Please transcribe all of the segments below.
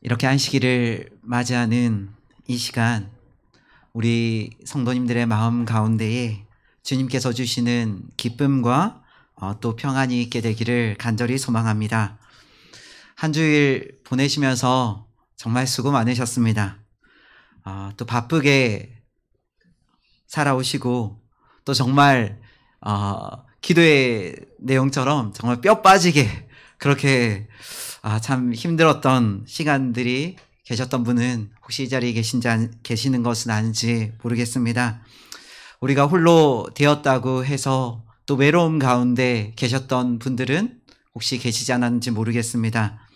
이렇게 안식일을 맞이하는 이 시간, 우리 성도님들의 마음 가운데에 주님께서 주시는 기쁨과 또 평안이 있게 되기를 간절히 소망합니다. 한 주일 보내시면서 정말 수고 많으셨습니다. 또 바쁘게 살아오시고 또 정말 기도의 내용처럼 정말 뼈 빠지게 그렇게 참 힘들었던 시간들이 계셨던 분은 혹시 이 자리에 계시는 것은 아닌지 모르겠습니다. 우리가 홀로 되었다고 해서 또 외로움 가운데 계셨던 분들은 혹시 계시지 않았는지 모르겠습니다.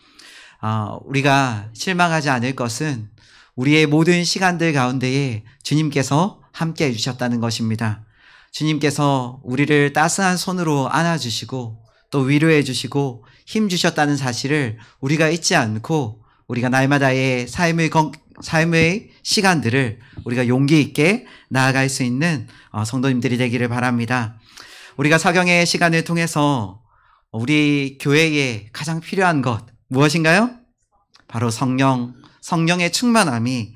우리가 실망하지 않을 것은 우리의 모든 시간들 가운데에 주님께서 함께 해주셨다는 것입니다. 주님께서 우리를 따스한 손으로 안아주시고 또 위로해 주시고 힘 주셨다는 사실을 우리가 잊지 않고 우리가 날마다의 삶의 시간들을 우리가 용기 있게 나아갈 수 있는 성도님들이 되기를 바랍니다. 우리가 사경의 시간을 통해서 우리 교회에 가장 필요한 것 무엇인가요? 바로 성령의 충만함이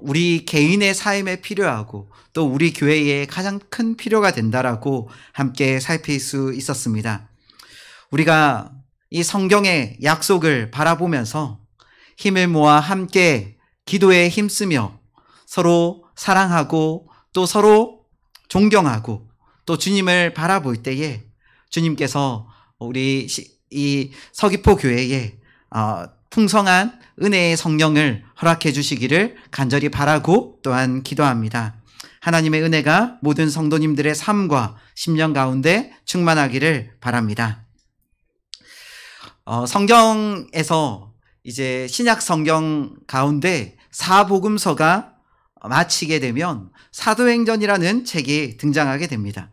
우리 개인의 삶에 필요하고 또 우리 교회에 가장 큰 필요가 된다라고 함께 살필 수 있었습니다. 우리가 이 성경의 약속을 바라보면서 힘을 모아 함께 기도에 힘쓰며 서로 사랑하고 또 서로 존경하고 또 주님을 바라볼 때에 주님께서 우리 이 서귀포 교회에 풍성한 은혜의 성령을 허락해 주시기를 간절히 바라고 또한 기도합니다. 하나님의 은혜가 모든 성도님들의 삶과 심령 가운데 충만하기를 바랍니다. 성경에서 이제 신약 성경 가운데 사복음서가 마치게 되면 사도행전이라는 책이 등장하게 됩니다.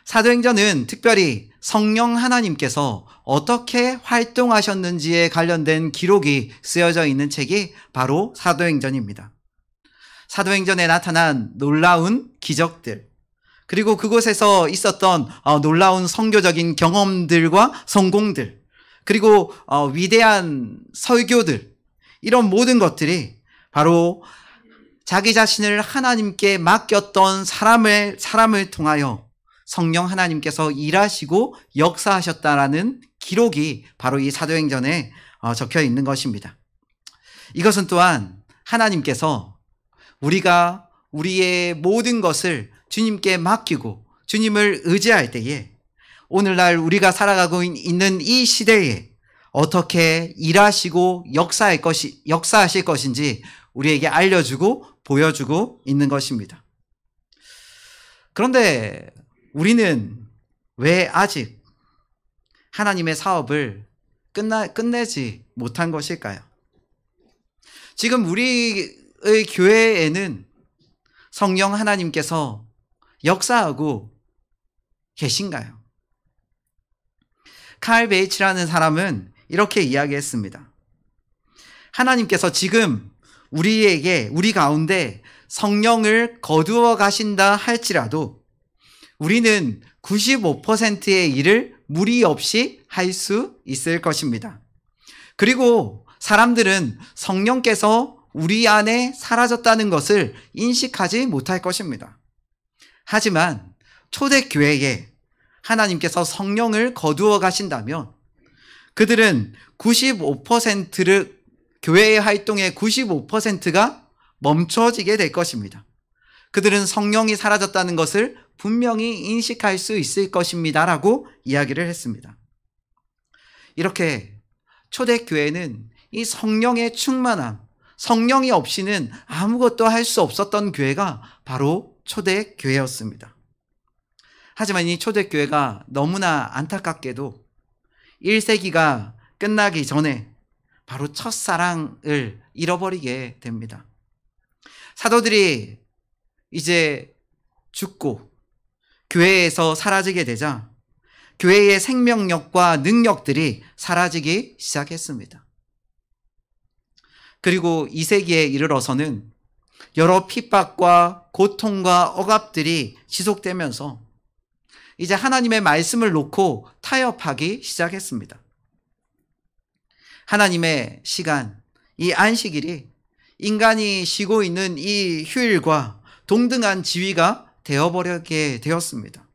사도행전은 특별히 성령 하나님께서 어떻게 활동하셨는지에 관련된 기록이 쓰여져 있는 책이 바로 사도행전입니다. 사도행전에 나타난 놀라운 기적들, 그리고 그곳에서 있었던 놀라운 선교적인 경험들과 성공들, 그리고 위대한 설교들, 이런 모든 것들이 바로 자기 자신을 하나님께 맡겼던 사람을 통하여 성령 하나님께서 일하시고 역사하셨다라는 기록이 바로 이 사도행전에 적혀 있는 것입니다. 이것은 또한 하나님께서 우리가 우리의 모든 것을 주님께 맡기고 주님을 의지할 때에 오늘날 우리가 살아가고 있는 이 시대에 어떻게 일하시고 역사하실 것인지 우리에게 알려주고 보여주고 있는 것입니다. 그런데 우리는 왜 아직 하나님의 사업을 끝내지 못한 것일까요? 지금 우리의 교회에는 성령 하나님께서 역사하고 계신가요? 칼 베이츠라는 사람은 이렇게 이야기했습니다. 하나님께서 지금 우리 가운데 성령을 거두어 가신다 할지라도 우리는 95%의 일을 무리 없이 할 수 있을 것입니다. 그리고 사람들은 성령께서 우리 안에 사라졌다는 것을 인식하지 못할 것입니다. 하지만 초대교회에 하나님께서 성령을 거두어 가신다면 그들은 95%를 교회의 활동의 95%가 멈춰지게 될 것입니다. 그들은 성령이 사라졌다는 것을 분명히 인식할 수 있을 것입니다라고 이야기를 했습니다. 이렇게 초대교회는 이 성령의 충만함, 성령이 없이는 아무것도 할 수 없었던 교회가 바로 초대교회였습니다. 하지만 이 초대교회가 너무나 안타깝게도 1세기가 끝나기 전에 바로 첫사랑을 잃어버리게 됩니다. 사도들이 이제 죽고 교회에서 사라지게 되자 교회의 생명력과 능력들이 사라지기 시작했습니다. 그리고 2세기에 이르러서는 여러 핍박과 고통과 억압들이 지속되면서 이제 하나님의 말씀을 놓고 타협하기 시작했습니다. 하나님의 시간, 이 안식일이 인간이 쉬고 있는 이 휴일과 동등한 지위가 되어버리게 되었습니다.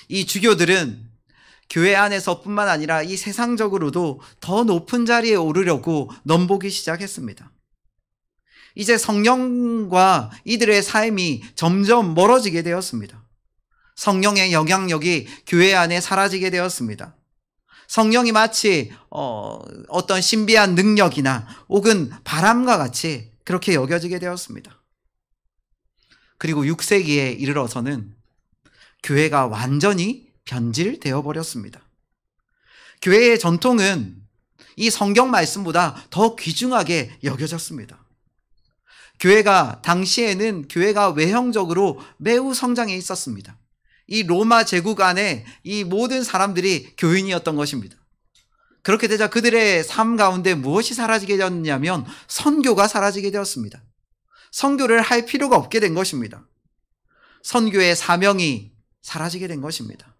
이 주교들은 교회 안에서뿐만 아니라 이 세상적으로도 더 높은 자리에 오르려고 넘보기 시작했습니다. 이제 성령과 이들의 삶이 점점 멀어지게 되었습니다. 성령의 영향력이 교회 안에 사라지게 되었습니다. 성령이 마치 어떤 신비한 능력이나 혹은 바람과 같이 그렇게 여겨지게 되었습니다. 그리고 6세기에 이르러서는 교회가 완전히 변질되어 버렸습니다. 교회의 전통은 이 성경 말씀보다 더 귀중하게 여겨졌습니다. 당시에는 교회가 외형적으로 매우 성장해 있었습니다. 이 로마 제국 안에 이 모든 사람들이 교인이었던 것입니다. 그렇게 되자 그들의 삶 가운데 무엇이 사라지게 되었냐면 선교가 사라지게 되었습니다. 선교를 할 필요가 없게 된 것입니다. 선교의 사명이 사라지게 된 것입니다.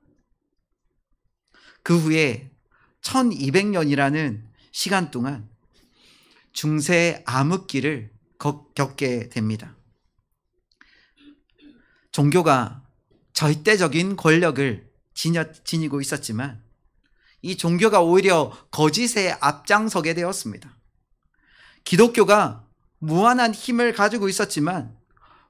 그 후에 1200년이라는 시간 동안 중세 암흑기를 겪게 됩니다. 종교가 절대적인 권력을 지니고 있었지만 이 종교가 오히려 거짓에 앞장서게 되었습니다. 기독교가 무한한 힘을 가지고 있었지만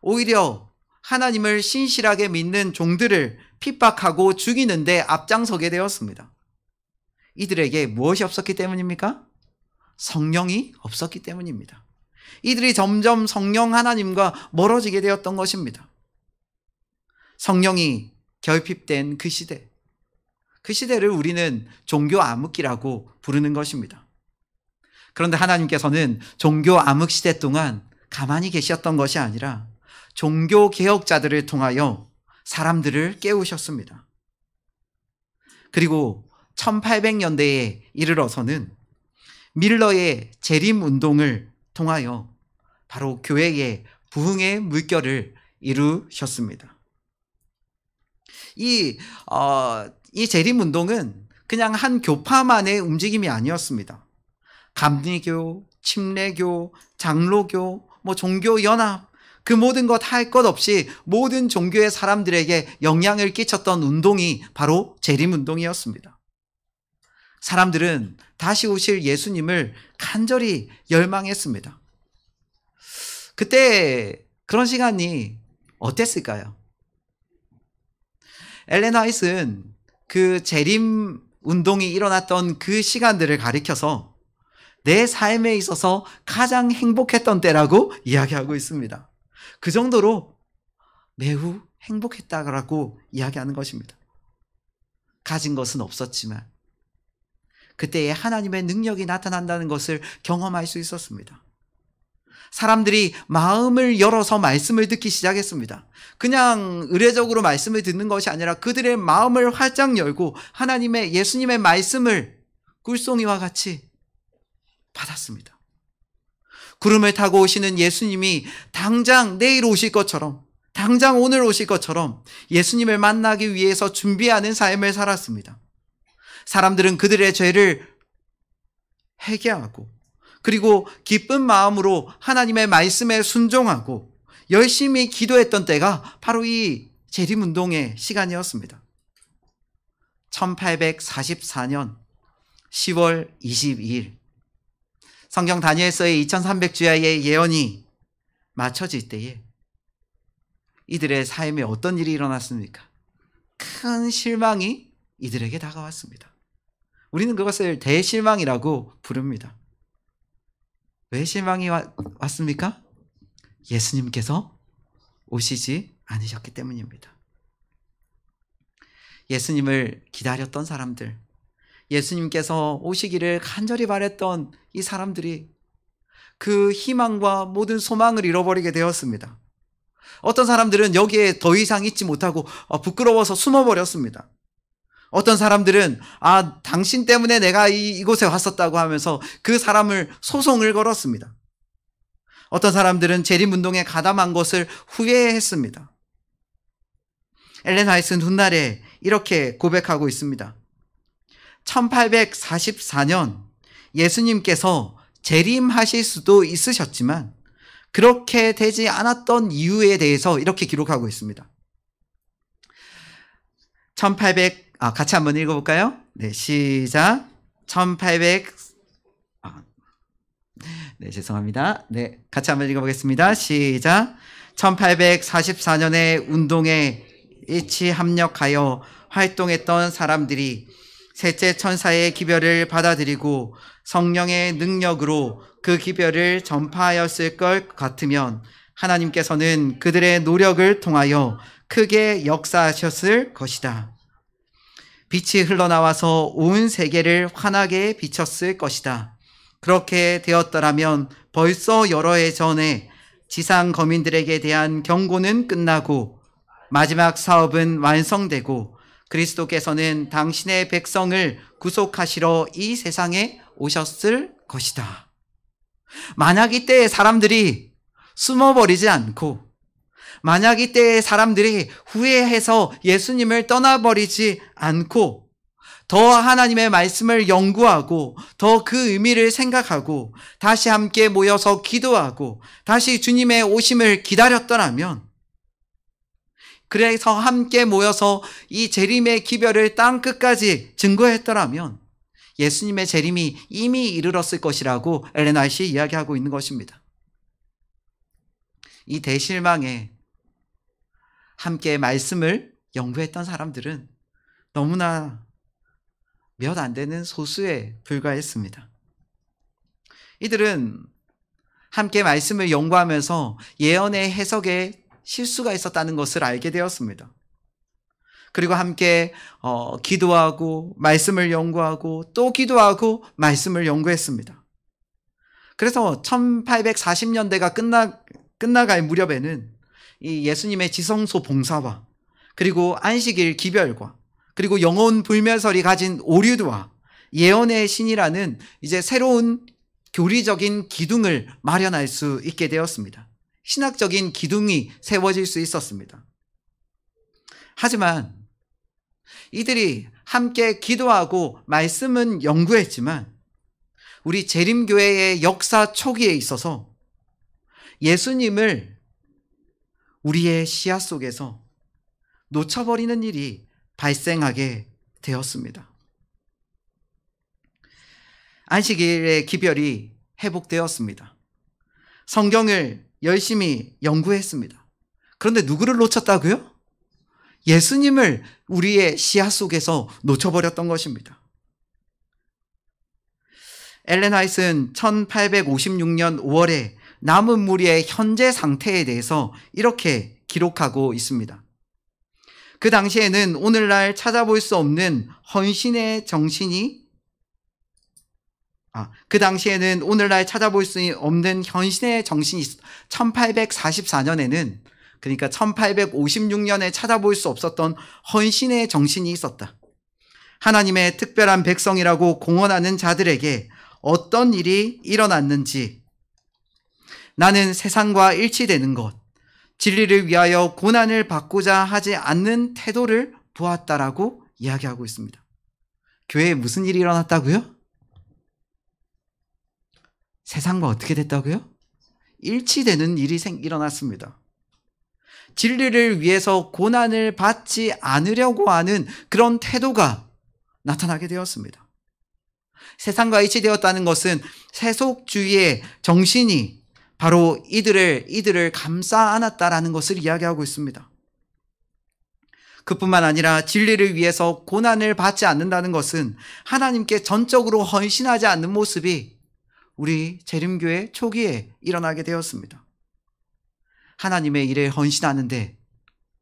오히려 하나님을 신실하게 믿는 종들을 핍박하고 죽이는 데 앞장서게 되었습니다. 이들에게 무엇이 없었기 때문입니까? 성령이 없었기 때문입니다. 이들이 점점 성령 하나님과 멀어지게 되었던 것입니다. 성령이 결핍된 그 시대를 우리는 종교 암흑기라고 부르는 것입니다. 그런데 하나님께서는 종교 암흑 시대 동안 가만히 계셨던 것이 아니라 종교 개혁자들을 통하여 사람들을 깨우셨습니다. 그리고 1800년대에 이르러서는 밀러의 재림 운동을 통하여 바로 교회의 부흥의 물결을 이루셨습니다. 이 재림 운동은 그냥 한 교파만의 움직임이 아니었습니다. 감리교, 침례교, 장로교, 종교 연합, 그 모든 것 할 것 없이 모든 종교의 사람들에게 영향을 끼쳤던 운동이 바로 재림 운동이었습니다. 사람들은 다시 오실 예수님을 간절히 열망했습니다. 그때 그런 시간이 어땠을까요? 엘렌 화이트는 그 재림 운동이 일어났던 그 시간들을 가리켜서 내 삶에 있어서 가장 행복했던 때라고 이야기하고 있습니다. 그 정도로 매우 행복했다고 이야기하는 것입니다. 가진 것은 없었지만 그때에 하나님의 능력이 나타난다는 것을 경험할 수 있었습니다. 사람들이 마음을 열어서 말씀을 듣기 시작했습니다. 그냥 의례적으로 말씀을 듣는 것이 아니라 그들의 마음을 활짝 열고 하나님의 예수님의 말씀을 꿀송이와 같이 받았습니다. 구름을 타고 오시는 예수님이 당장 내일 오실 것처럼, 당장 오늘 오실 것처럼 예수님을 만나기 위해서 준비하는 삶을 살았습니다. 사람들은 그들의 죄를 회개하고 그리고 기쁜 마음으로 하나님의 말씀에 순종하고 열심히 기도했던 때가 바로 이 재림운동의 시간이었습니다. 1844년 10월 22일 성경 다니엘서의 2300주야의 예언이 맞춰질 때에 이들의 삶에 어떤 일이 일어났습니까? 큰 실망이 이들에게 다가왔습니다. 우리는 그것을 대실망이라고 부릅니다. 왜 실망이 왔습니까? 예수님께서 오시지 않으셨기 때문입니다. 예수님을 기다렸던 사람들, 예수님께서 오시기를 간절히 바랬던 이 사람들이 그 희망과 모든 소망을 잃어버리게 되었습니다. 어떤 사람들은 여기에 더 이상 있지 못하고 부끄러워서 숨어버렸습니다. 어떤 사람들은 당신 때문에 내가 이곳에 왔었다고 하면서 그 사람을 소송을 걸었습니다. 어떤 사람들은 재림운동에 가담한 것을 후회했습니다. 엘렌 화이트는 훗날에 이렇게 고백하고 있습니다. 1844년 예수님께서 재림하실 수도 있으셨지만 그렇게 되지 않았던 이유에 대해서 이렇게 기록하고 있습니다. 같이 한번 읽어볼까요? 네, 시작. 죄송합니다. 네, 같이 한번 읽어보겠습니다. 시작. 1844년에 운동에 일치 합력하여 활동했던 사람들이 셋째 천사의 기별을 받아들이고 성령의 능력으로 그 기별을 전파하였을 것 같으면 하나님께서는 그들의 노력을 통하여 크게 역사하셨을 것이다. 빛이 흘러나와서 온 세계를 환하게 비쳤을 것이다. 그렇게 되었더라면 벌써 여러 해 전에 지상 거민들에게 대한 경고는 끝나고 마지막 사업은 완성되고 그리스도께서는 당신의 백성을 구속하시러 이 세상에 오셨을 것이다. 만약 이때의 사람들이 숨어버리지 않고, 만약 이때의 사람들이 후회해서 예수님을 떠나버리지 않고 더 하나님의 말씀을 연구하고 더 그 의미를 생각하고 다시 함께 모여서 기도하고 다시 주님의 오심을 기다렸더라면, 그래서 함께 모여서 이 재림의 기별을 땅 끝까지 증거했더라면 예수님의 재림이 이미 이르렀을 것이라고 엘렌 화이트는 이야기하고 있는 것입니다. 이 대실망에 함께 말씀을 연구했던 사람들은 너무나 몇 안 되는 소수에 불과했습니다. 이들은 함께 말씀을 연구하면서 예언의 해석에 실수가 있었다는 것을 알게 되었습니다. 그리고 함께 기도하고 말씀을 연구하고 또 기도하고 말씀을 연구했습니다. 그래서 1840년대가 끝나갈 무렵에는 이 예수님의 지성소 봉사와 그리고 안식일 기별과 그리고 영혼 불멸설이 가진 오류와 예언의 신이라는 이제 새로운 교리적인 기둥을 마련할 수 있게 되었습니다. 신학적인 기둥이 세워질 수 있었습니다. 하지만 이들이 함께 기도하고 말씀은 연구했지만 우리 재림교회의 역사 초기에 있어서 예수님을 우리의 시야 속에서 놓쳐버리는 일이 발생하게 되었습니다. 안식일의 기별이 회복되었습니다. 성경을 열심히 연구했습니다. 그런데 누구를 놓쳤다고요? 예수님을 우리의 시야 속에서 놓쳐버렸던 것입니다. 엘렌 화이트는 1856년 5월에 남은 무리의 현재 상태에 대해서 이렇게 기록하고 있습니다. 그 당시에는 오늘날 찾아볼 수 없는 헌신의 정신이 1844년에는, 그러니까 1856년에 찾아볼 수 없었던 헌신의 정신이 있었다. 하나님의 특별한 백성이라고 공언하는 자들에게 어떤 일이 일어났는지, 나는 세상과 일치되는 것, 진리를 위하여 고난을 받고자 하지 않는 태도를 보았다라고 이야기하고 있습니다. 교회에 무슨 일이 일어났다고요? 세상과 어떻게 됐다고요? 일치되는 일이 일어났습니다. 진리를 위해서 고난을 받지 않으려고 하는 그런 태도가 나타나게 되었습니다. 세상과 일치되었다는 것은 세속주의의 정신이 바로 이들을 감싸 안았다라는 것을 이야기하고 있습니다. 그뿐만 아니라 진리를 위해서 고난을 받지 않는다는 것은 하나님께 전적으로 헌신하지 않는 모습이 우리 재림교회 초기에 일어나게 되었습니다. 하나님의 일에 헌신하는데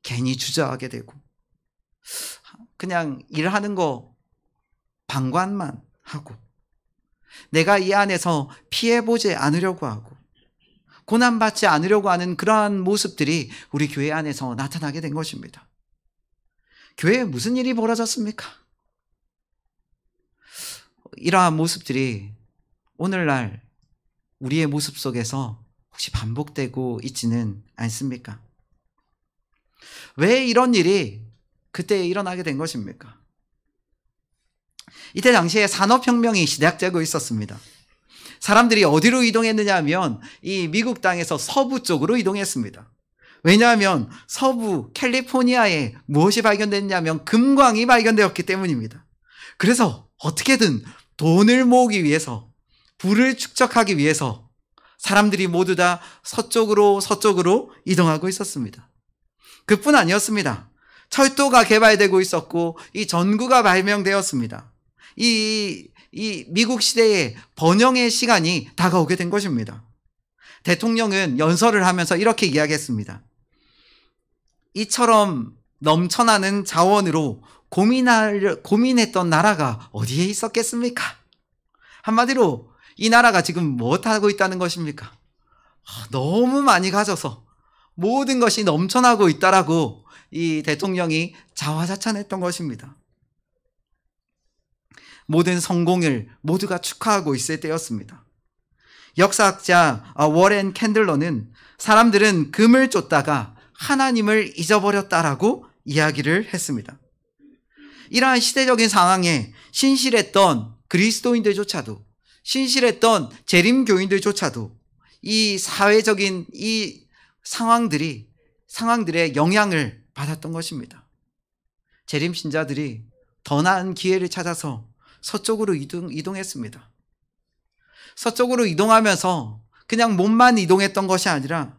괜히 주저하게 되고 그냥 일하는 거 방관만 하고 내가 이 안에서 피해보지 않으려고 하고 고난받지 않으려고 하는 그러한 모습들이 우리 교회 안에서 나타나게 된 것입니다. 교회에 무슨 일이 벌어졌습니까? 이러한 모습들이 오늘날 우리의 모습 속에서 혹시 반복되고 있지는 않습니까? 왜 이런 일이 그때 일어나게 된 것입니까? 이때 당시에 산업혁명이 시작되고 있었습니다. 사람들이 어디로 이동했느냐 하면 이 미국 땅에서 서부 쪽으로 이동했습니다. 왜냐하면 서부 캘리포니아에 무엇이 발견됐냐면 금광이 발견되었기 때문입니다. 그래서 어떻게든 돈을 모으기 위해서, 부를 축적하기 위해서 사람들이 모두 다 서쪽으로 이동하고 있었습니다. 그뿐 아니었습니다. 철도가 개발되고 있었고 이 전구가 발명되었습니다. 이 미국 시대의 번영의 시간이 다가오게 된 것입니다. 대통령은 연설을 하면서 이렇게 이야기했습니다. 이처럼 넘쳐나는 자원으로 고민했던 나라가 어디에 있었겠습니까? 한마디로 이 나라가 지금 무엇하고 있다는 것입니까? 너무 많이 가져서 모든 것이 넘쳐나고 있다라고 이 대통령이 자화자찬했던 것입니다. 모든 성공을 모두가 축하하고 있을 때였습니다. 역사학자 워렌 캔들러는 사람들은 금을 쫓다가 하나님을 잊어버렸다라고 이야기를 했습니다. 이러한 시대적인 상황에 신실했던 그리스도인들조차도, 신실했던 재림교인들조차도 이 사회적인 이 상황들의 영향을 받았던 것입니다. 재림신자들이 더 나은 기회를 찾아서 서쪽으로 이동했습니다. 서쪽으로 이동하면서 그냥 몸만 이동했던 것이 아니라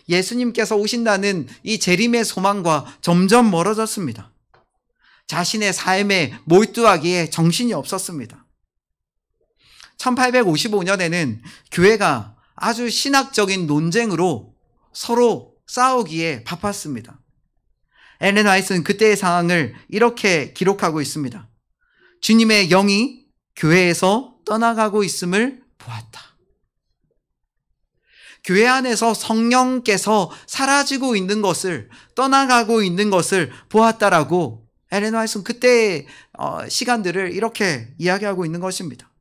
예수님께서 오신다는 이 재림의 소망과 점점 멀어졌습니다. 자신의 삶에 몰두하기에 정신이 없었습니다. 1855년에는 교회가 아주 신학적인 논쟁으로 서로 싸우기에 바빴습니다. 엘렌 화이트는 그때의 상황을 이렇게 기록하고 있습니다. 주님의 영이 교회에서 떠나가고 있음을 보았다. 교회 안에서 성령께서 사라지고 있는 것을, 떠나가고 있는 것을 보았다라고 엘렌 화이트는 그때의 시간들을 이렇게 이야기하고 있는 것입니다.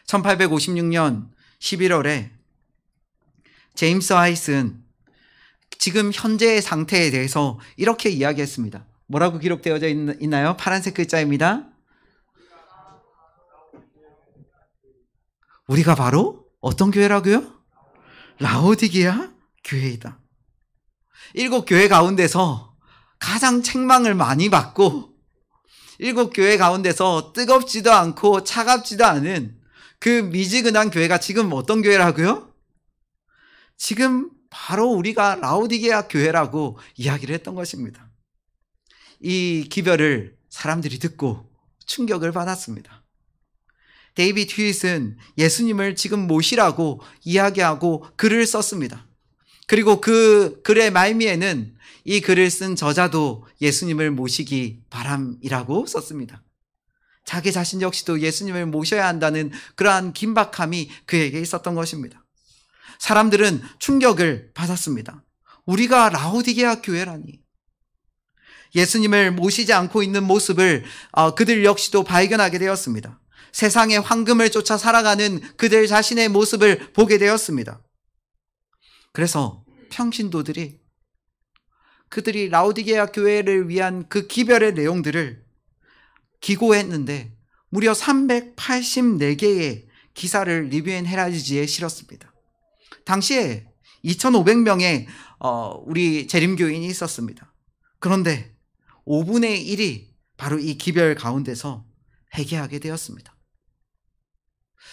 1856년 11월에 제임스 화이트는 지금 현재의 상태에 대해서 이렇게 이야기했습니다. 뭐라고 기록되어져 있나요? 파란색 글자입니다. 우리가 바로 어떤 교회라고요? 라오디게아 교회이다. 7 교회 가운데서 가장 책망을 많이 받고 7 교회 가운데서 뜨겁지도 않고 차갑지도 않은 그 미지근한 교회가 지금 어떤 교회라고요? 지금 바로 우리가 라오디게아 교회라고 이야기를 했던 것입니다. 이 기별을 사람들이 듣고 충격을 받았습니다. 데이비드 휴잇은 예수님을 지금 모시라고 이야기하고 글을 썼습니다. 그리고 그 글의 말미에는 이 글을 쓴 저자도 예수님을 모시기 바람이라고 썼습니다. 자기 자신 역시도 예수님을 모셔야 한다는 그러한 긴박함이 그에게 있었던 것입니다. 사람들은 충격을 받았습니다. 우리가 라오디게아 교회라니. 예수님을 모시지 않고 있는 모습을 그들 역시도 발견하게 되었습니다. 세상의 황금을 쫓아 살아가는 그들 자신의 모습을 보게 되었습니다. 그래서 평신도들이 그들이 라오디게아 교회를 위한 그 기별의 내용들을 기고했는데 무려 384개의 기사를 리뷰 앤 헤라지지에 실었습니다. 당시에 2,500명의 우리 재림교인이 있었습니다. 그런데 5분의 1이 바로 이 기별 가운데서 회개하게 되었습니다.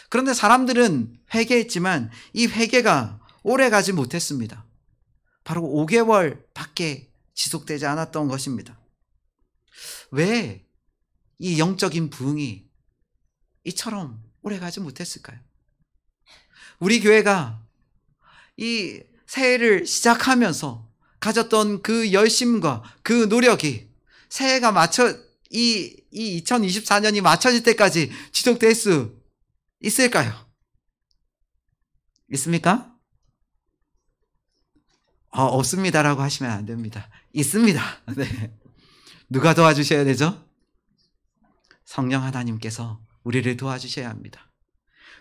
그런데 사람들은 회개했지만 이 회개가 오래가지 못했습니다. 바로 5개월밖에 지속되지 않았던 것입니다. 왜 이 영적인 부흥이 이처럼 오래가지 못했을까요? 우리 교회가 이 새해를 시작하면서 가졌던 그 열심과 그 노력이 새해가 이 2024년이 맞춰질 때까지 지속될 수 있을까요? 있습니까? 없습니다라고 하시면 안 됩니다. 있습니다. 네. 누가 도와주셔야 되죠? 성령 하나님께서 우리를 도와주셔야 합니다.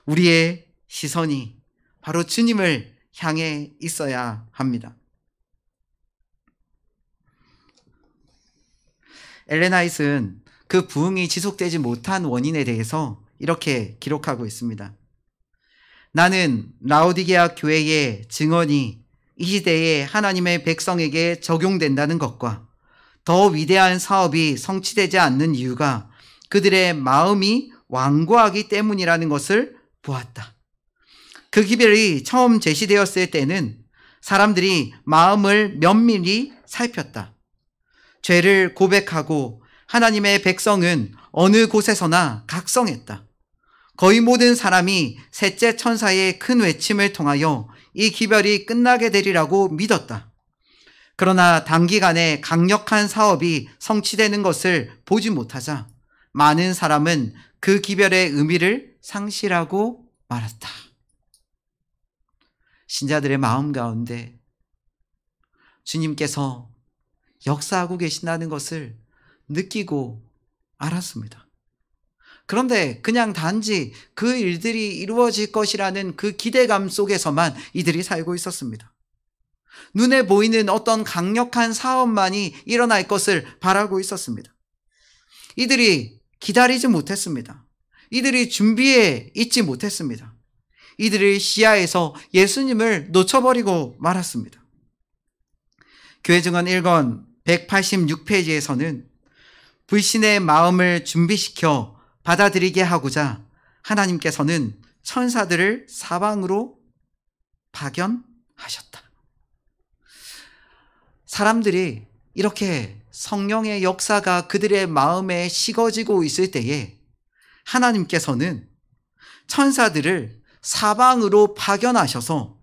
우리의 시선이 바로 주님을 향해 있어야 합니다. 엘렌 화이트는 그 부흥이 지속되지 못한 원인에 대해서 이렇게 기록하고 있습니다. 나는 라오디게아 교회의 증언이 이 시대에 하나님의 백성에게 적용된다는 것과 더 위대한 사업이 성취되지 않는 이유가 그들의 마음이 완고하기 때문이라는 것을 보았다. 그 기별이 처음 제시되었을 때는 사람들이 마음을 면밀히 살폈다. 죄를 고백하고 하나님의 백성은 어느 곳에서나 각성했다. 거의 모든 사람이 셋째 천사의 큰 외침을 통하여 이 기별이 끝나게 되리라고 믿었다. 그러나 단기간에 강력한 사업이 성취되는 것을 보지 못하자 많은 사람은 그 기별의 의미를 상실하고 말았다. 신자들의 마음 가운데 주님께서 역사하고 계신다는 것을 느끼고 알았습니다. 그런데 그냥 단지 그 일들이 이루어질 것이라는 그 기대감 속에서만 이들이 살고 있었습니다. 눈에 보이는 어떤 강력한 사업만이 일어날 것을 바라고 있었습니다. 이들이 기다리지 못했습니다. 이들이 준비해 있지 못했습니다. 이들의 시야에서 예수님을 놓쳐버리고 말았습니다. 교회 증언 1권 186페이지에서는 불신의 마음을 준비시켜 받아들이게 하고자 하나님께서는 천사들을 사방으로 파견하셨다. 사람들이 이렇게 성령의 역사가 그들의 마음에 식어지고 있을 때에 하나님께서는 천사들을 사방으로 파견하셔서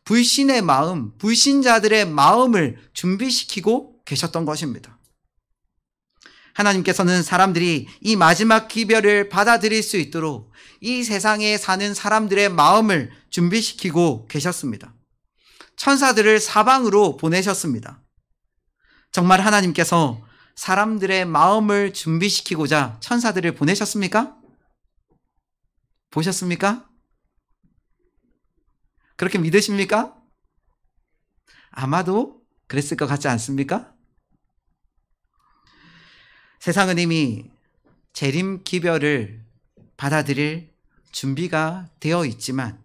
불신의 마음, 불신자들의 마음을 준비시키고 계셨던 것입니다. 하나님께서는 사람들이 이 마지막 기별을 받아들일 수 있도록 이 세상에 사는 사람들의 마음을 준비시키고 계셨습니다. 천사들을 사방으로 보내셨습니다. 정말 하나님께서 사람들의 마음을 준비시키고자 천사들을 보내셨습니까? 보셨습니까? 그렇게 믿으십니까? 아마도 그랬을 것 같지 않습니까? 세상은 이미 재림 기별을 받아들일 준비가 되어 있지만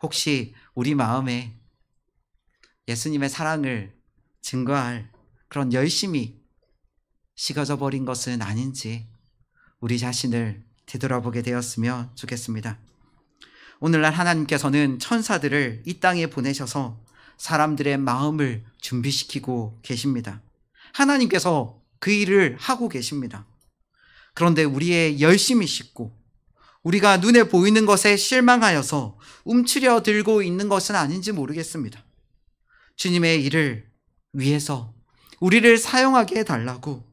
혹시 우리 마음에 예수님의 사랑을 증거할 그런 열심이 식어져 버린 것은 아닌지 우리 자신을 되돌아보게 되었으면 좋겠습니다. 오늘날 하나님께서는 천사들을 이 땅에 보내셔서 사람들의 마음을 준비시키고 계십니다. 하나님께서 그 일을 하고 계십니다. 그런데 우리의 열심이 식고 우리가 눈에 보이는 것에 실망하여서 움츠려 들고 있는 것은 아닌지 모르겠습니다. 주님의 일을 위해서 우리를 사용하게 해달라고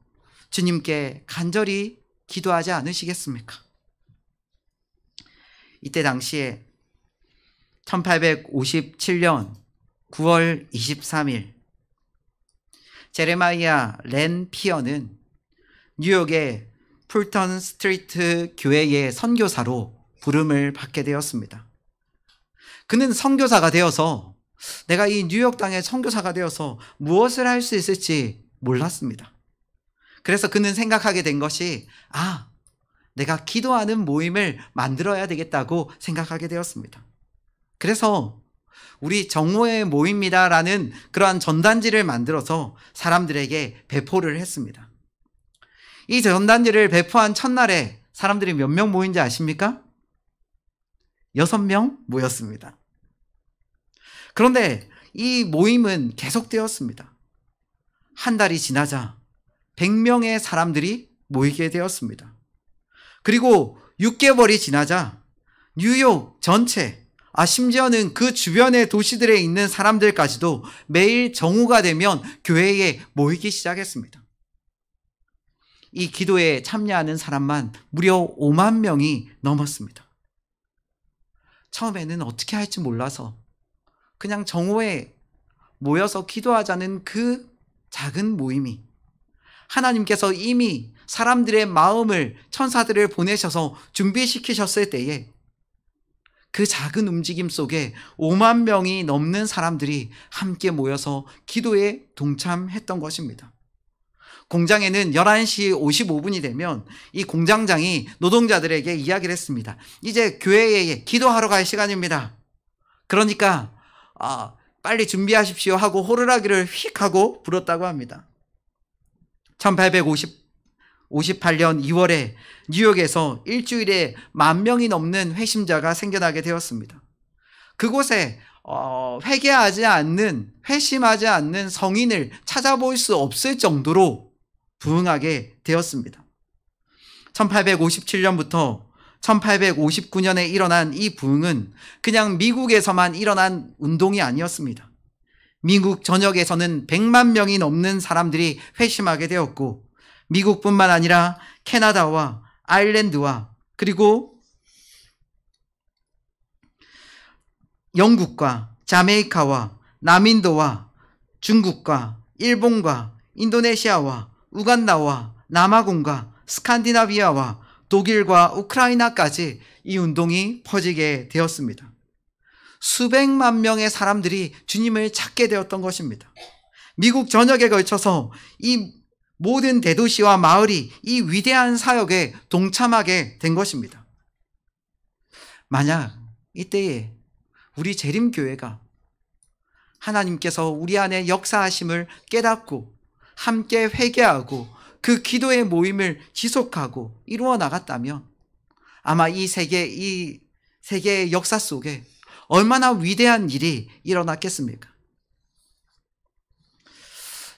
주님께 간절히 기도하지 않으시겠습니까? 이때 당시에 1857년 9월 23일 제레마이아 렌 피어는 뉴욕의 풀턴 스트리트 교회의 선교사로 부름을 받게 되었습니다. 그는 선교사가 되어서 내가 이 뉴욕 땅의 선교사가 되어서 무엇을 할 수 있을지 몰랐습니다. 그래서 그는 생각하게 된 것이 내가 기도하는 모임을 만들어야 되겠다고 생각하게 되었습니다. 그래서 우리 정오의 모임이다라는 그러한 전단지를 만들어서 사람들에게 배포를 했습니다. 이 전단지를 배포한 첫날에 사람들이 몇 명 모인지 아십니까? 6명 모였습니다. 그런데 이 모임은 계속되었습니다. 한 달이 지나자 100명의 사람들이 모이게 되었습니다. 그리고 6개월이 지나자 뉴욕 전체, 심지어는 그 주변의 도시들에 있는 사람들까지도 매일 정오가 되면 교회에 모이기 시작했습니다. 이 기도에 참여하는 사람만 무려 5만 명이 넘었습니다. 처음에는 어떻게 할지 몰라서 그냥 정오에 모여서 기도하자는 그 작은 모임이 하나님께서 이미 사람들의 마음을 천사들을 보내셔서 준비시키셨을 때에 그 작은 움직임 속에 5만 명이 넘는 사람들이 함께 모여서 기도에 동참했던 것입니다. 공장에는 11시 55분이 되면 이 공장장이 노동자들에게 이야기를 했습니다. 이제 교회에 기도하러 갈 시간입니다. 그러니까 빨리 준비하십시오 하고 호루라기를 휙 하고 불었다고 합니다. 1858년 2월에 뉴욕에서 일주일에 10,000명이 넘는 회심자가 생겨나게 되었습니다. 그곳에 회심하지 않는 성인을 찾아볼 수 없을 정도로 부흥하게 되었습니다. 1857년부터 1859년에 일어난 이 부흥은 그냥 미국에서만 일어난 운동이 아니었습니다. 미국 전역에서는 100만 명이 넘는 사람들이 회심하게 되었고, 미국뿐만 아니라 캐나다와 아일랜드와 그리고 영국과 자메이카와 남인도와 중국과 일본과 인도네시아와 우간다와 남아공과 스칸디나비아와 독일과 우크라이나까지 이 운동이 퍼지게 되었습니다. 수백만 명의 사람들이 주님을 찾게 되었던 것입니다. 미국 전역에 걸쳐서 이 모든 대도시와 마을이 이 위대한 사역에 동참하게 된 것입니다. 만약 이때에 우리 재림교회가 하나님께서 우리 안에 역사하심을 깨닫고 함께 회개하고 그 기도의 모임을 지속하고 이루어 나갔다면 아마 이 세계의 역사 속에 얼마나 위대한 일이 일어났겠습니까?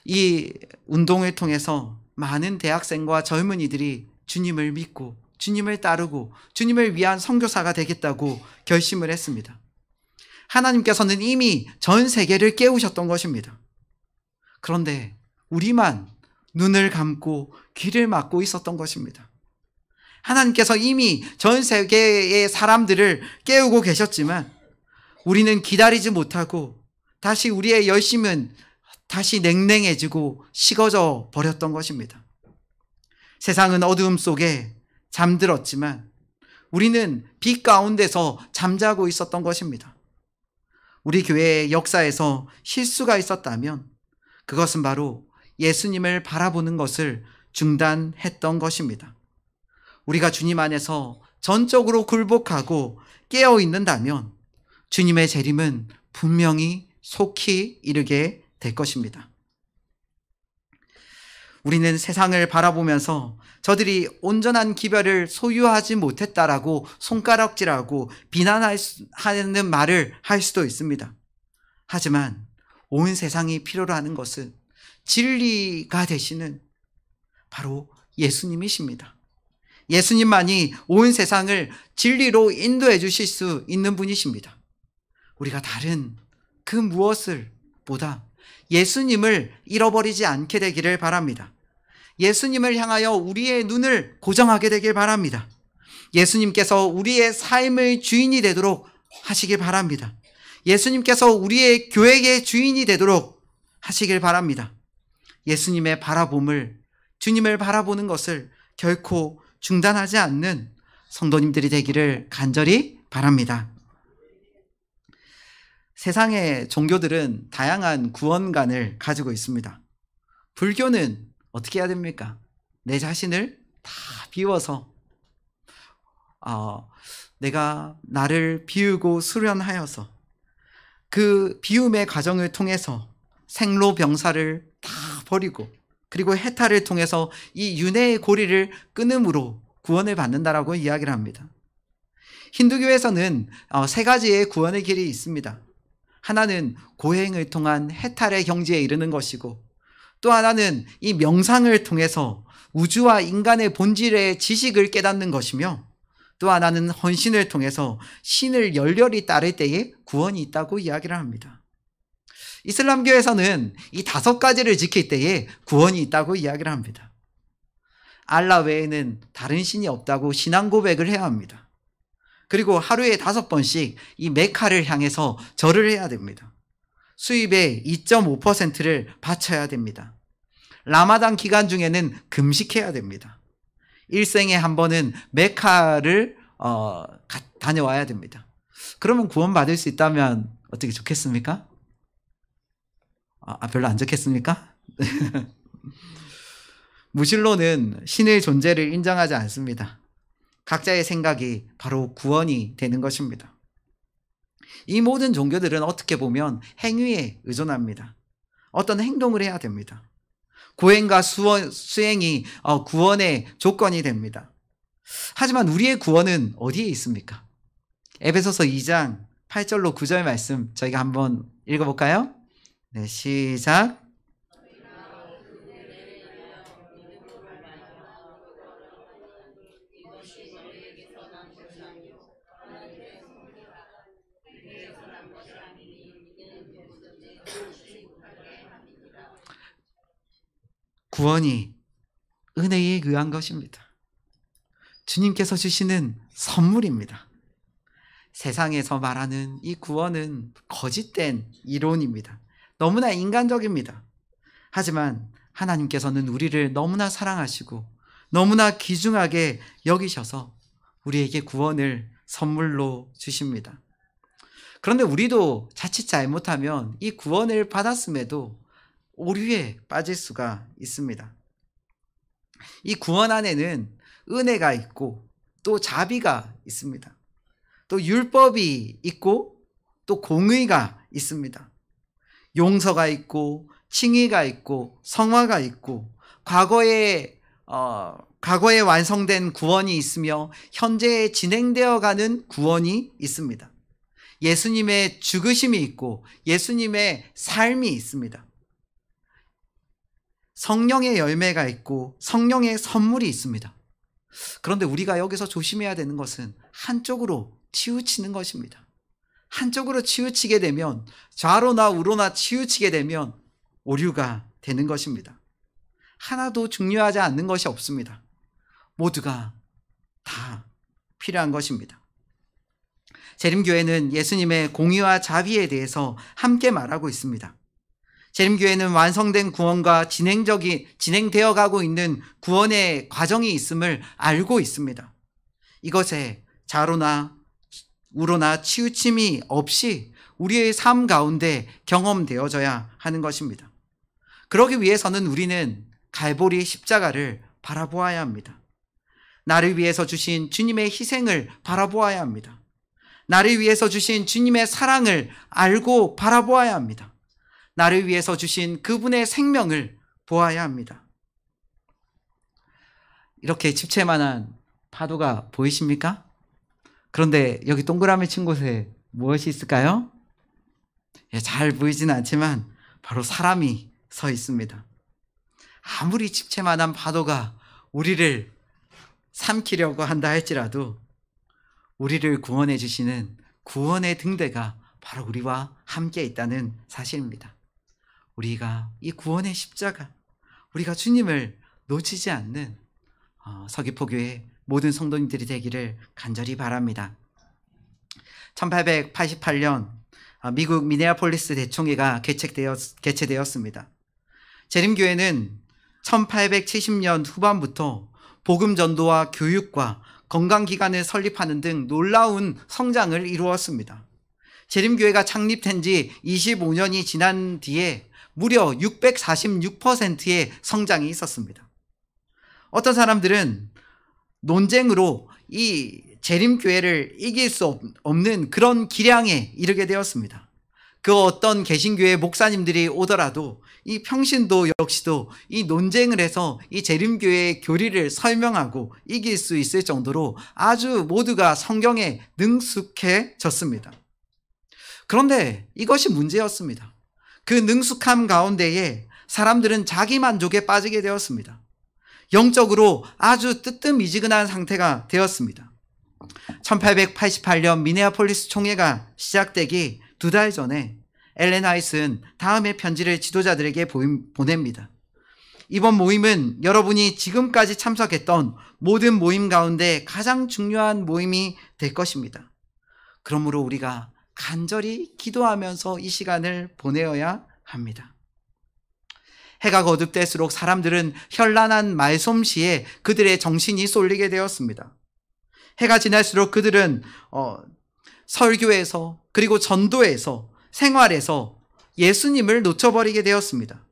이 운동을 통해서 많은 대학생과 젊은이들이 주님을 믿고 주님을 따르고 주님을 위한 선교사가 되겠다고 결심을 했습니다. 하나님께서는 이미 전 세계를 깨우셨던 것입니다. 그런데 우리만 눈을 감고 귀를 막고 있었던 것입니다. 하나님께서 이미 전 세계의 사람들을 깨우고 계셨지만 우리는 기다리지 못하고 다시 우리의 열심은 다시 냉랭해지고 식어져 버렸던 것입니다. 세상은 어두움 속에 잠들었지만 우리는 빛 가운데서 잠자고 있었던 것입니다. 우리 교회의 역사에서 실수가 있었다면 그것은 바로 예수님을 바라보는 것을 중단했던 것입니다. 우리가 주님 안에서 전적으로 굴복하고 깨어 있는다면 주님의 재림은 분명히 속히 이르게 될 것입니다. 우리는 세상을 바라보면서 저들이 온전한 기별을 소유하지 못했다라고 손가락질하고 비난하는 말을 할 수도 있습니다. 하지만 온 세상이 필요로 하는 것은 진리가 되시는 바로 예수님이십니다. 예수님만이 온 세상을 진리로 인도해 주실 수 있는 분이십니다. 우리가 다른 그 무엇을 보다 예수님을 잃어버리지 않게 되기를 바랍니다. 예수님을 향하여 우리의 눈을 고정하게 되길 바랍니다. 예수님께서 우리의 삶의 주인이 되도록 하시길 바랍니다. 예수님께서 우리의 교회의 주인이 되도록 하시길 바랍니다. 예수님의 바라봄을, 주님을 바라보는 것을 결코 중단하지 않는 성도님들이 되기를 간절히 바랍니다. 세상의 종교들은 다양한 구원관을 가지고 있습니다. 불교는 어떻게 해야 됩니까? 내 자신을 다 비워서 내가 나를 비우고 수련하여서 그 비움의 과정을 통해서 생로병사를 다 버리고 그리고 해탈을 통해서 이 윤회의 고리를 끊음으로 구원을 받는다라고 이야기를 합니다. 힌두교에서는 세 가지의 구원의 길이 있습니다. 하나는 고행을 통한 해탈의 경지에 이르는 것이고, 또 하나는 이 명상을 통해서 우주와 인간의 본질의 지식을 깨닫는 것이며, 또 하나는 헌신을 통해서 신을 열렬히 따를 때에 구원이 있다고 이야기를 합니다. 이슬람교에서는 이 5가지를 지킬 때에 구원이 있다고 이야기를 합니다. 알라 외에는 다른 신이 없다고 신앙 고백을 해야 합니다. 그리고 하루에 5번씩 이 메카를 향해서 절을 해야 됩니다. 수입의 2.5%를 바쳐야 됩니다. 라마단 기간 중에는 금식해야 됩니다. 일생에 한 번은 메카를 다녀와야 됩니다. 그러면 구원받을 수 있다면 어떻게 좋겠습니까? 별로 안 좋겠습니까? 무신론은 신의 존재를 인정하지 않습니다. 각자의 생각이 바로 구원이 되는 것입니다. 이 모든 종교들은 어떻게 보면 행위에 의존합니다. 어떤 행동을 해야 됩니다. 고행과 수행이 구원의 조건이 됩니다. 하지만 우리의 구원은 어디에 있습니까? 에베소서 2장 8절로 9절 말씀 저희가 한번 읽어볼까요? 네, 시작. 구원이 은혜에 의한 것입니다. 주님께서 주시는 선물입니다. 세상에서 말하는 이 구원은 거짓된 이론입니다. 너무나 인간적입니다. 하지만 하나님께서는 우리를 너무나 사랑하시고 너무나 귀중하게 여기셔서 우리에게 구원을 선물로 주십니다. 그런데 우리도 자칫 잘못하면 이 구원을 받았음에도 오류에 빠질 수가 있습니다. 이 구원 안에는 은혜가 있고 또 자비가 있습니다. 또 율법이 있고 또 공의가 있습니다. 용서가 있고 칭의가 있고 성화가 있고 과거에 완성된 구원이 있으며 현재 진행되어 가는 구원이 있습니다. 예수님의 죽으심이 있고 예수님의 삶이 있습니다. 성령의 열매가 있고 성령의 선물이 있습니다. 그런데 우리가 여기서 조심해야 되는 것은 한쪽으로 치우치는 것입니다. 한쪽으로 치우치게 되면 좌로나 우로나 치우치게 되면 오류가 되는 것입니다. 하나도 중요하지 않는 것이 없습니다. 모두가 다 필요한 것입니다. 재림교회는 예수님의 공의와 자비에 대해서 함께 말하고 있습니다. 재림교회는 완성된 구원과 진행되어 가고 있는 구원의 과정이 있음을 알고 있습니다. 이것에 좌로나 우로나 치우침이 없이 우리의 삶 가운데 경험되어져야 하는 것입니다. 그러기 위해서는 우리는 갈보리 십자가를 바라보아야 합니다. 나를 위해서 주신 주님의 희생을 바라보아야 합니다. 나를 위해서 주신 주님의 사랑을 알고 바라보아야 합니다. 나를 위해서 주신 그분의 생명을 보아야 합니다. 이렇게 집채만한 파도가 보이십니까? 그런데 여기 동그라미 친 곳에 무엇이 있을까요? 잘 보이지는 않지만 바로 사람이 서 있습니다. 아무리 집채만한 파도가 우리를 삼키려고 한다 할지라도 우리를 구원해 주시는 구원의 등대가 바로 우리와 함께 있다는 사실입니다. 우리가 이 구원의 십자가, 우리가 주님을 놓치지 않는 서귀포교회 모든 성도님들이 되기를 간절히 바랍니다. 1888년 미국 미네아폴리스 대총회가 개최되었습니다. 재림교회는 1870년 후반부터 복음 전도와 교육과 건강기관을 설립하는 등 놀라운 성장을 이루었습니다. 재림교회가 창립된 지 25년이 지난 뒤에 무려 646%의 성장이 있었습니다. 어떤 사람들은 논쟁으로 이 재림교회를 이길 수 없는 그런 기량에 이르게 되었습니다. 그 어떤 개신교회 목사님들이 오더라도 이 평신도 역시도 이 논쟁을 해서 이 재림교회의 교리를 설명하고 이길 수 있을 정도로 아주 모두가 성경에 능숙해졌습니다. 그런데 이것이 문제였습니다. 그 능숙함 가운데에 사람들은 자기 만족에 빠지게 되었습니다. 영적으로 아주 뜨뜻미지근한 상태가 되었습니다. 1888년 미네아폴리스 총회가 시작되기 2달 전에 엘렌 화이트는 다음의 편지를 지도자들에게 보냅니다. 이번 모임은 여러분이 지금까지 참석했던 모든 모임 가운데 가장 중요한 모임이 될 것입니다. 그러므로 우리가 간절히 기도하면서 이 시간을 보내어야 합니다. 해가 거듭될수록 사람들은 현란한 말솜씨에 그들의 정신이 쏠리게 되었습니다. 해가 지날수록 그들은 설교에서 그리고 전도에서 생활에서 예수님을 놓쳐버리게 되었습니다.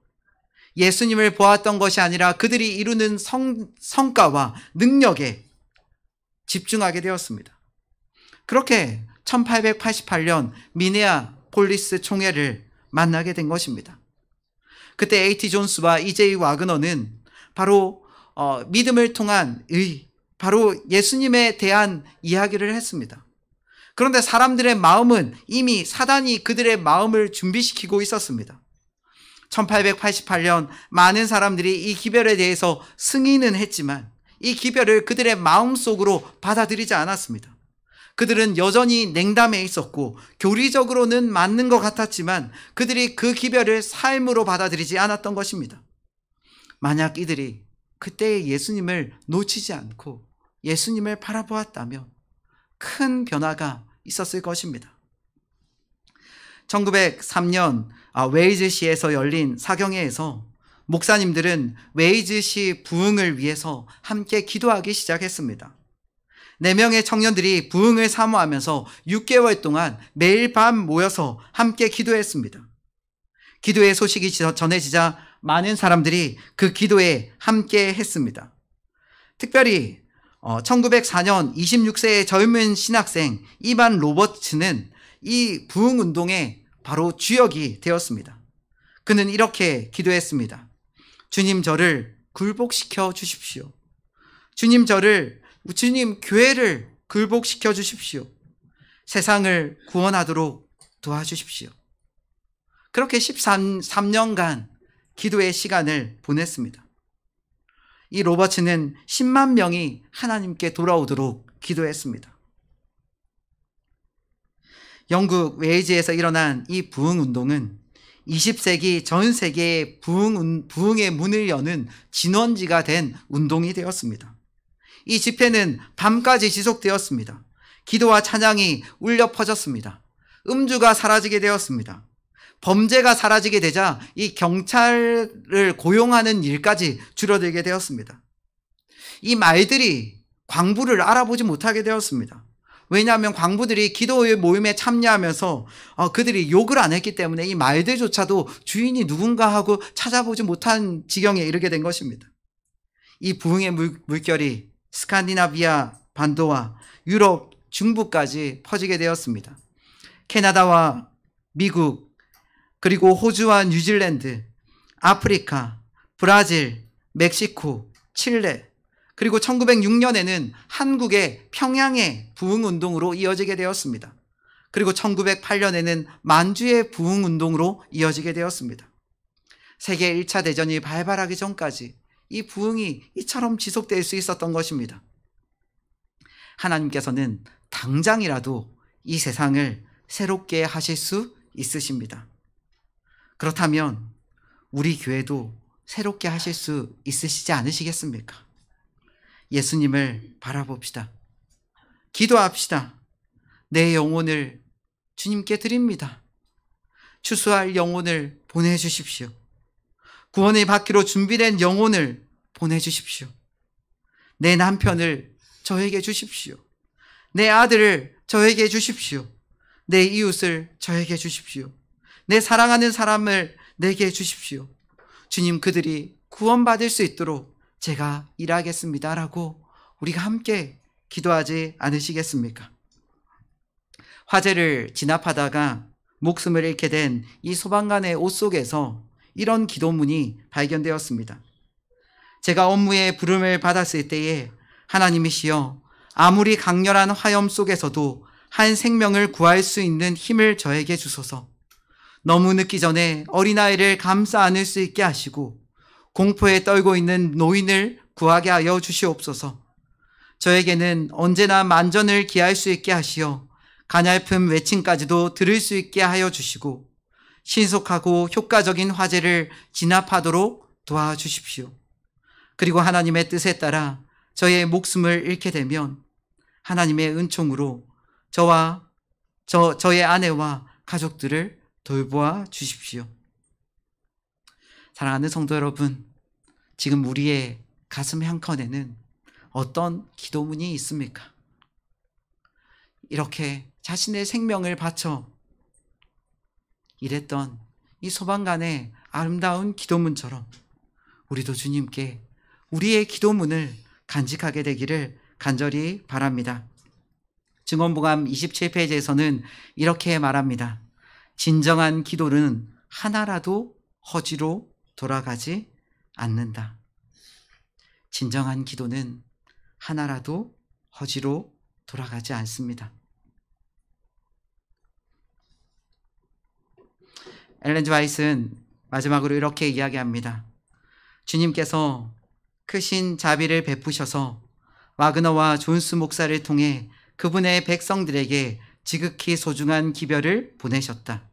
예수님을 보았던 것이 아니라 그들이 이루는 성과와 능력에 집중하게 되었습니다. 그렇게 1888년 미네아폴리스 총회를 만나게 된 것입니다. 그때 A.T. 존스와 E.J. 와그너는 바로 믿음을 통한 바로 예수님에 대한 이야기를 했습니다. 그런데 사람들의 마음은 이미 사단이 그들의 마음을 준비시키고 있었습니다. 1888년 많은 사람들이 이 기별에 대해서 승인은 했지만 이 기별을 그들의 마음속으로 받아들이지 않았습니다. 그들은 여전히 냉담해 있었고 교리적으로는 맞는 것 같았지만 그들이 그 기별을 삶으로 받아들이지 않았던 것입니다. 만약 이들이 그때의 예수님을 놓치지 않고 예수님을 바라보았다면 큰 변화가 있었을 것입니다. 1903년 웨이즈시에서 열린 사경회에서 목사님들은 웨이즈시 부흥을 위해서 함께 기도하기 시작했습니다. 4명의 청년들이 부흥을 사모하면서 6개월 동안 매일 밤 모여서 함께 기도했습니다. 기도의 소식이 전해지자 많은 사람들이 그 기도에 함께 했습니다. 특별히 1904년 26세의 젊은 신학생 이반 로버츠는 이 부흥운동의 바로 주역이 되었습니다. 그는 이렇게 기도했습니다. 주님, 저를 굴복시켜 주십시오. 주님, 교회를 굴복시켜 주십시오. 세상을 구원하도록 도와주십시오. 그렇게 13년간 기도의 시간을 보냈습니다. 이 로버츠는 10만 명이 하나님께 돌아오도록 기도했습니다. 영국 웨일즈에서 일어난 이 부흥운동은 20세기 전 세계의 부흥의 문을 여는 진원지가 된 운동이 되었습니다. 이 집회는 밤까지 지속되었습니다. 기도와 찬양이 울려 퍼졌습니다. 음주가 사라지게 되었습니다. 범죄가 사라지게 되자 이 경찰을 고용하는 일까지 줄어들게 되었습니다. 이 말들이 광부를 알아보지 못하게 되었습니다. 왜냐하면 광부들이 기도의 모임에 참여하면서 그들이 욕을 안 했기 때문에 이 말들조차도 주인이 누군가 하고 찾아보지 못한 지경에 이르게 된 것입니다. 이 부흥의 물결이 스칸디나비아 반도와 유럽 중부까지 퍼지게 되었습니다. 캐나다와 미국, 그리고 호주와 뉴질랜드, 아프리카, 브라질, 멕시코, 칠레, 그리고 1906년에는 한국의 평양의 부흥운동으로 이어지게 되었습니다. 그리고 1908년에는 만주의 부흥운동으로 이어지게 되었습니다. 세계 1차 대전이 발발하기 전까지 이 부흥이 이처럼 지속될 수 있었던 것입니다. 하나님께서는 당장이라도 이 세상을 새롭게 하실 수 있으십니다. 그렇다면 우리 교회도 새롭게 하실 수 있으시지 않으시겠습니까? 예수님을 바라봅시다. 기도합시다. 내 영혼을 주님께 드립니다. 추수할 영혼을 보내주십시오. 구원을 받기로 준비된 영혼을 보내주십시오. 내 남편을 저에게 주십시오. 내 아들을 저에게 주십시오. 내 이웃을 저에게 주십시오. 내 사랑하는 사람을 내게 주십시오. 주님, 그들이 구원받을 수 있도록 제가 일하겠습니다. 라고 우리가 함께 기도하지 않으시겠습니까? 화재를 진압하다가 목숨을 잃게 된 이 소방관의 옷 속에서 이런 기도문이 발견되었습니다. 제가 업무의 부름을 받았을 때에 하나님이시여, 아무리 강렬한 화염 속에서도 한 생명을 구할 수 있는 힘을 저에게 주소서. 너무 늦기 전에 어린아이를 감싸 안을 수 있게 하시고 공포에 떨고 있는 노인을 구하게 하여 주시옵소서. 저에게는 언제나 만전을 기할 수 있게 하시어 가냘픈 외침까지도 들을 수 있게 하여 주시고 신속하고 효과적인 화재를 진압하도록 도와주십시오. 그리고 하나님의 뜻에 따라 저의 목숨을 잃게 되면 하나님의 은총으로 저의 아내와 가족들을 돌보아 주십시오. 사랑하는 성도 여러분, 지금 우리의 가슴 한켠에는 어떤 기도문이 있습니까? 이렇게 자신의 생명을 바쳐 일했던 이 소방관의 아름다운 기도문처럼 우리도 주님께 우리의 기도문을 간직하게 되기를 간절히 바랍니다. 증언복음 27페이지에서는 이렇게 말합니다. 진정한 기도는 하나라도 허지로 돌아가지 않는다. 진정한 기도는 하나라도 허지로 돌아가지 않습니다. 엘렌 지 화이트는 마지막으로 이렇게 이야기합니다. 주님께서 크신 자비를 베푸셔서 와그너와 존스 목사를 통해 그분의 백성들에게 지극히 소중한 기별을 보내셨다.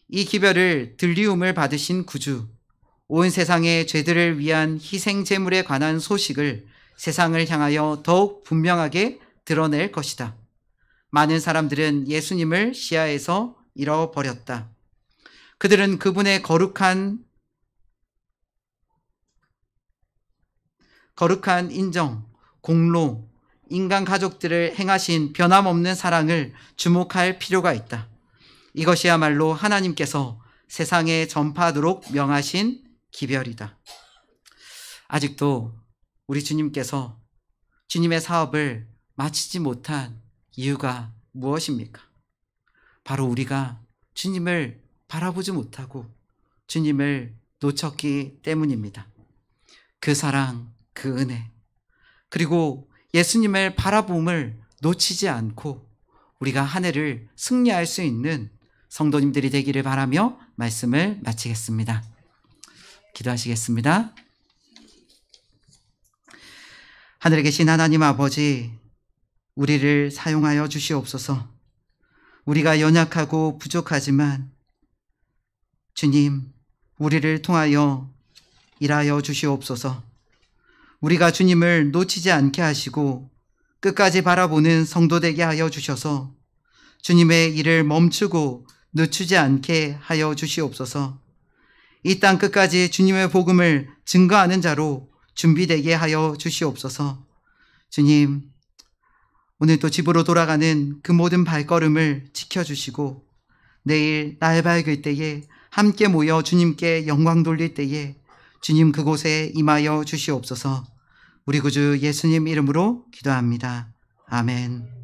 이 기별을 들리움을 받으신 구주, 온 세상의 죄들을 위한 희생 제물에 관한 소식을 세상을 향하여 더욱 분명하게 드러낼 것이다. 많은 사람들은 예수님을 시야에서 잃어버렸다. 그들은 그분의 거룩한 인정, 공로, 인간 가족들을 행하신 변함없는 사랑을 주목할 필요가 있다. 이것이야말로 하나님께서 세상에 전파하도록 명하신 기별이다. 아직도 우리 주님께서 주님의 사업을 마치지 못한 이유가 무엇입니까? 바로 우리가 주님을 바라보지 못하고 주님을 놓쳤기 때문입니다. 그 사랑, 그 은혜, 그리고 예수님을 바라봄을 놓치지 않고 우리가 한 해를 승리할 수 있는 성도님들이 되기를 바라며 말씀을 마치겠습니다. 기도하시겠습니다. 하늘에 계신 하나님 아버지, 우리를 사용하여 주시옵소서. 우리가 연약하고 부족하지만 주님, 우리를 통하여 일하여 주시옵소서. 우리가 주님을 놓치지 않게 하시고 끝까지 바라보는 성도 되게 하여 주셔서 주님의 일을 멈추고 늦추지 않게 하여 주시옵소서. 이 땅 끝까지 주님의 복음을 증거하는 자로 준비되게 하여 주시옵소서. 주님, 오늘 또 집으로 돌아가는 그 모든 발걸음을 지켜주시고 내일 날 밝을 때에 함께 모여 주님께 영광 돌릴 때에 주님 그곳에 임하여 주시옵소서. 우리 구주 예수님 이름으로 기도합니다. 아멘.